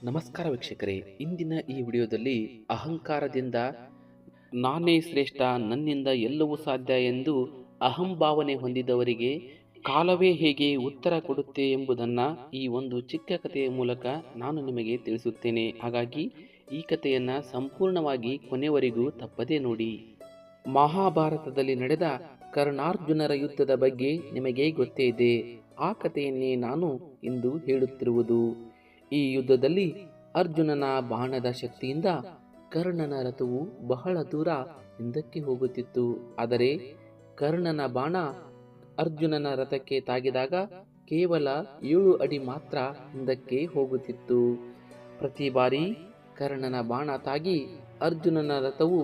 ನಮಸ್ಕಾರ ವೀಕ್ಷಕರೇ, ಇಂದಿನ ಈ ವಿಡಿಯೋದಲ್ಲಿ ಅಹಂಕಾರದಿಂದ ನಾನೇ ಶ್ರೇಷ್ಠ, ನನ್ನಿಂದ ಎಲ್ಲವೂ ಸಾಧ್ಯ ಎಂದು ಅಹಂಭಾವನೆ ಹೊಂದಿದವರಿಗೆ ಕಾಲವೇ ಹೇಗೆ ಉತ್ತರ ಕೊಡುತ್ತೆ ಎಂಬುದನ್ನು ಈ ಒಂದು ಚಿಕ್ಕ ಕಥೆಯ ಮೂಲಕ ನಾನು ನಿಮಗೆ ತಿಳಿಸುತ್ತೇನೆ. ಹಾಗಾಗಿ ಈ ಕಥೆಯನ್ನು ಸಂಪೂರ್ಣವಾಗಿ ಕೊನೆವರೆಗೂ ತಪ್ಪದೇ ನೋಡಿ. ಮಹಾಭಾರತದಲ್ಲಿ ನಡೆದ ಕರ್ಣಾರ್ಜುನರ ಯುದ್ಧದ ಬಗ್ಗೆ ನಿಮಗೆ ಗೊತ್ತೇ ಇದೆ. ಆ ಕಥೆಯನ್ನೇ ನಾನು ಇಂದು ಹೇಳುತ್ತಿರುವುದು. ಈ ಯುದ್ಧದಲ್ಲಿ ಅರ್ಜುನನ ಬಾಣದ ಶಕ್ತಿಯಿಂದ ಕರ್ಣನ ರಥವು ಬಹಳ ದೂರ ಹಿಂದಕ್ಕೆ ಹೋಗುತ್ತಿತ್ತು. ಆದರೆ ಕರ್ಣನ ಬಾಣ ಅರ್ಜುನನ ರಥಕ್ಕೆ ತಾಗಿದಾಗ ಕೇವಲ 7 ಅಡಿ ಮಾತ್ರ ಹಿಂದಕ್ಕೆ ಹೋಗುತ್ತಿತ್ತು. ಪ್ರತಿ ಬಾರಿ ಕರ್ಣನ ಬಾಣ ತಾಗಿ ಅರ್ಜುನನ ರಥವು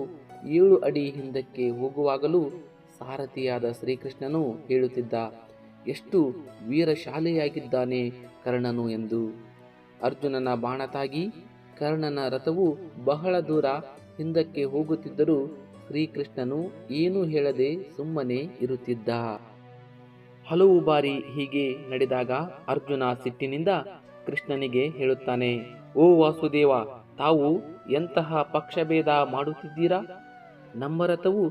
7 ಅಡಿ ಹಿಂದಕ್ಕೆ ಹೋಗುವಾಗಲೂ ಸಾರಥಿಯಾದ ಶ್ರೀಕೃಷ್ಣನು ಹೇಳುತ್ತಿದ್ದ, ಎಷ್ಟು ವೀರಶಾಲಿಯಾಗಿದ್ದಾನೆ ಕರ್ಣನು ಎಂದು. ಅರ್ಜುನನ ಬಾಣ ತಾಗಿ ಕರ್ಣನ ರಥವು ಬಹಳ ದೂರ ಹಿಂದಕ್ಕೆ ಹೋಗುತ್ತಿದ್ದರೂ ಶ್ರೀಕೃಷ್ಣನು ಏನೂ ಹೇಳದೆ ಸುಮ್ಮನೆ ಇರುತ್ತಿದ್ದ. ಹಲವು ಬಾರಿ ಹೀಗೆ ನಡೆದಾಗ ಅರ್ಜುನ ಸಿಟ್ಟಿನಿಂದ ಕೃಷ್ಣನಿಗೆ ಹೇಳುತ್ತಾನೆ, ಓ ವಾಸುದೇವ, ತಾವು ಎಂತಹ ಪಕ್ಷಭೇದ ಮಾಡುತ್ತಿದ್ದೀರಾ? ನಮ್ಮ ರಥವು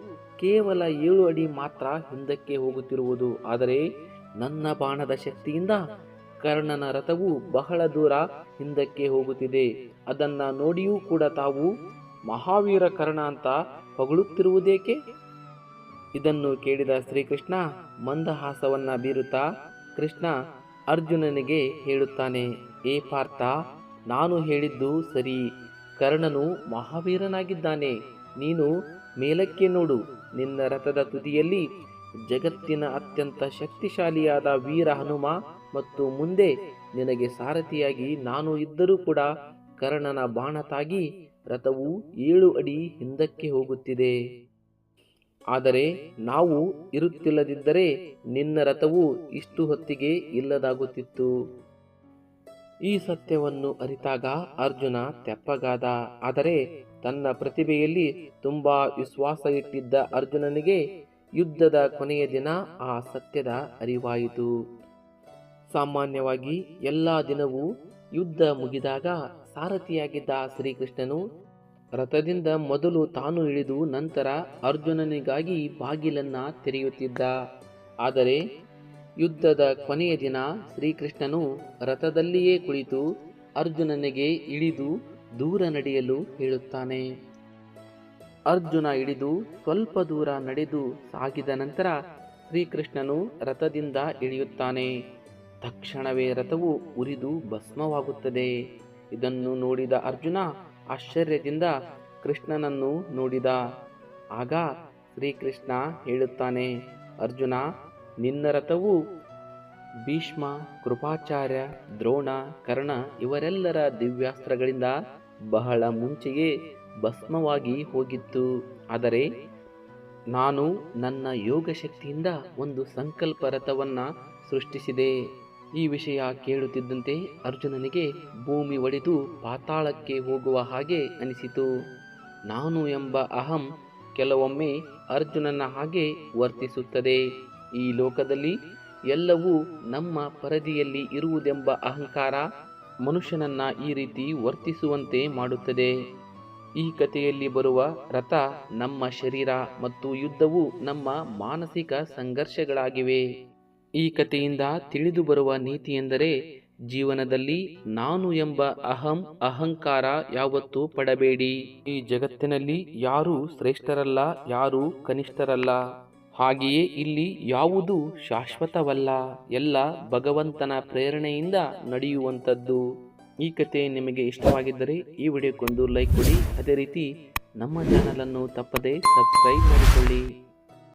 ಕೇವಲ 7 ಅಡಿ ಮಾತ್ರ ಹಿಂದಕ್ಕೆ ಹೋಗುತ್ತಿರುವುದು, ಆದರೆ ನನ್ನ ಬಾಣದ ಶಕ್ತಿಯಿಂದ ಕರ್ಣನ ರಥವು ಬಹಳ ದೂರ ಹಿಂದಕ್ಕೆ ಹೋಗುತ್ತಿದೆ. ಅದನ್ನ ನೋಡಿಯೂ ಕೂಡ ತಾವು ಮಹಾವೀರ ಕರ್ಣ ಅಂತ ಹೊಗಳುತ್ತಿರುವುದೇಕೆ? ಇದನ್ನು ಕೇಳಿದ ಶ್ರೀಕೃಷ್ಣ ಮಂದಹಾಸವನ್ನ ಬೀರುತ್ತಾ ಕೃಷ್ಣ ಅರ್ಜುನನಿಗೆ ಹೇಳುತ್ತಾನೆ, ಏ ಪಾರ್ಥ, ನಾನು ಹೇಳಿದ್ದು ಸರಿ. ಕರ್ಣನು ಮಹಾವೀರನಾಗಿದ್ದಾನೆ. ನೀನು ಮೇಲಕ್ಕೆ ನೋಡು. ನಿನ್ನ ರಥದ ತುದಿಯಲ್ಲಿ ಜಗತ್ತಿನ ಅತ್ಯಂತ ಶಕ್ತಿಶಾಲಿಯಾದ ವೀರ ಹನುಮ ಮತ್ತು ಮುಂದೆ ನಿನಗೆ ಸಾರಥಿಯಾಗಿ ನಾನು ಇದ್ದರೂ ಕೂಡ ಕರ್ಣನ ಬಾಣ ತಾಗಿ ರಥವು 7 ಅಡಿ ಹಿಂದಕ್ಕೆ ಹೋಗುತ್ತಿದೆ. ಆದರೆ ನಾವು ಇರುತ್ತಿಲ್ಲದಿದ್ದರೆ ನಿನ್ನ ರಥವು ಇಷ್ಟು ಹೊತ್ತಿಗೆ ಇಲ್ಲದಾಗುತ್ತಿತ್ತು. ಈ ಸತ್ಯವನ್ನು ಅರಿತಾಗ ಅರ್ಜುನ ತೆಪ್ಪಗಾದ. ಆದರೆ ತನ್ನ ಪ್ರತಿಭೆಯಲ್ಲಿ ತುಂಬಾ ವಿಶ್ವಾಸ ಇಟ್ಟಿದ್ದ ಅರ್ಜುನನಿಗೆ ಯುದ್ಧದ ಕೊನೆಯ ದಿನ ಆ ಸತ್ಯದ ಅರಿವಾಯಿತು. ಸಾಮಾನ್ಯವಾಗಿ ಎಲ್ಲಾ ದಿನವೂ ಯುದ್ಧ ಮುಗಿದಾಗ ಸಾರಥಿಯಾಗಿದ್ದ ಶ್ರೀಕೃಷ್ಣನು ರಥದಿಂದ ಮೊದಲು ತಾನು ಇಳಿದು ನಂತರ ಅರ್ಜುನನಿಗಾಗಿ ಬಾಗಿಲನ್ನ ತೆರೆಯುತ್ತಿದ್ದ. ಆದರೆ ಯುದ್ಧದ ಕೊನೆಯ ದಿನ ಶ್ರೀಕೃಷ್ಣನು ರಥದಲ್ಲಿಯೇ ಕುಳಿತು ಅರ್ಜುನನಿಗೆ ಇಳಿದು ದೂರ ನಡೆಯಲು ಹೇಳುತ್ತಾನೆ. ಅರ್ಜುನ ಇಳಿದು ಸ್ವಲ್ಪ ದೂರ ನಡೆದು ಸಾಗಿದ ನಂತರ ಶ್ರೀಕೃಷ್ಣನು ರಥದಿಂದ ಇಳಿಯುತ್ತಾನೆ. ತಕ್ಷಣವೇ ರಥವು ಉರಿದು ಭಸ್ಮವಾಗುತ್ತದೆ. ಇದನ್ನು ನೋಡಿದ ಅರ್ಜುನ ಆಶ್ಚರ್ಯದಿಂದ ಕೃಷ್ಣನನ್ನು ನೋಡಿದ. ಆಗ ಶ್ರೀಕೃಷ್ಣ ಹೇಳುತ್ತಾನೆ, ಅರ್ಜುನ, ನಿನ್ನ ರಥವು ಭೀಷ್ಮ, ಕೃಪಾಚಾರ್ಯ, ದ್ರೋಣ, ಕರ್ಣ ಇವರೆಲ್ಲರ ದಿವ್ಯಾಸ್ತ್ರಗಳಿಂದ ಬಹಳ ಮುಂಚೆಯೇ ಭಸ್ಮವಾಗಿ ಹೋಗಿತ್ತು. ಆದರೆ ನಾನು ನನ್ನ ಯೋಗ ಶಕ್ತಿಯಿಂದ ಒಂದು ಸಂಕಲ್ಪ ರಥವನ್ನ ಸೃಷ್ಟಿಸಿದೆ. ಈ ವಿಷಯ ಕೇಳುತ್ತಿದ್ದಂತೆ ಅರ್ಜುನನಿಗೆ ಭೂಮಿ ಒಡೆದು ಪಾತಾಳಕ್ಕೆ ಹೋಗುವ ಹಾಗೆ ಅನಿಸಿತು. ನಾನು ಎಂಬ ಅಹಂ ಕೆಲವೊಮ್ಮೆ ಅರ್ಜುನನ ಹಾಗೆ ವರ್ತಿಸುತ್ತದೆ. ಈ ಲೋಕದಲ್ಲಿ ಎಲ್ಲವೂ ನಮ್ಮ ಪರಿಧಿಯಲ್ಲಿ ಇರುವುದೆಂಬ ಅಹಂಕಾರ ಮನುಷ್ಯನನ್ನ ಈ ರೀತಿ ವರ್ತಿಸುವಂತೆ ಮಾಡುತ್ತದೆ. ಈ ಕಥೆಯಲ್ಲಿ ಬರುವ ರಥ ನಮ್ಮ ಶರೀರ ಮತ್ತು ಯುದ್ಧವು ನಮ್ಮ ಮಾನಸಿಕ ಸಂಘರ್ಷಗಳಾಗಿವೆ. ಈ ಕಥೆಯಿಂದ ತಿಳಿದು ಬರುವ ನೀತಿ ಎಂದರೆ ಜೀವನದಲ್ಲಿ ನಾನು ಎಂಬ ಅಹಂಕಾರ ಯಾವತ್ತೂ ಪಡಬೇಡಿ. ಈ ಜಗತ್ತಿನಲ್ಲಿ ಯಾರೂ ಶ್ರೇಷ್ಠರಲ್ಲ, ಯಾರೂ ಕನಿಷ್ಠರಲ್ಲ. ಹಾಗೆಯೇ ಇಲ್ಲಿ ಯಾವುದೂ ಶಾಶ್ವತವಲ್ಲ. ಎಲ್ಲ ಭಗವಂತನ ಪ್ರೇರಣೆಯಿಂದ ನಡೆಯುವಂಥದ್ದು. ಈ ಕಥೆ ನಿಮಗೆ ಇಷ್ಟವಾಗಿದ್ದರೆ ಈ ವಿಡಿಯೋಕ್ಕೊಂದು ಲೈಕ್ ಕೊಡಿ. ಅದೇ ರೀತಿ ನಮ್ಮ ಚಾನಲನ್ನು ತಪ್ಪದೇ ಸಬ್ಸ್ಕ್ರೈಬ್ ಮಾಡಿಕೊಳ್ಳಿ.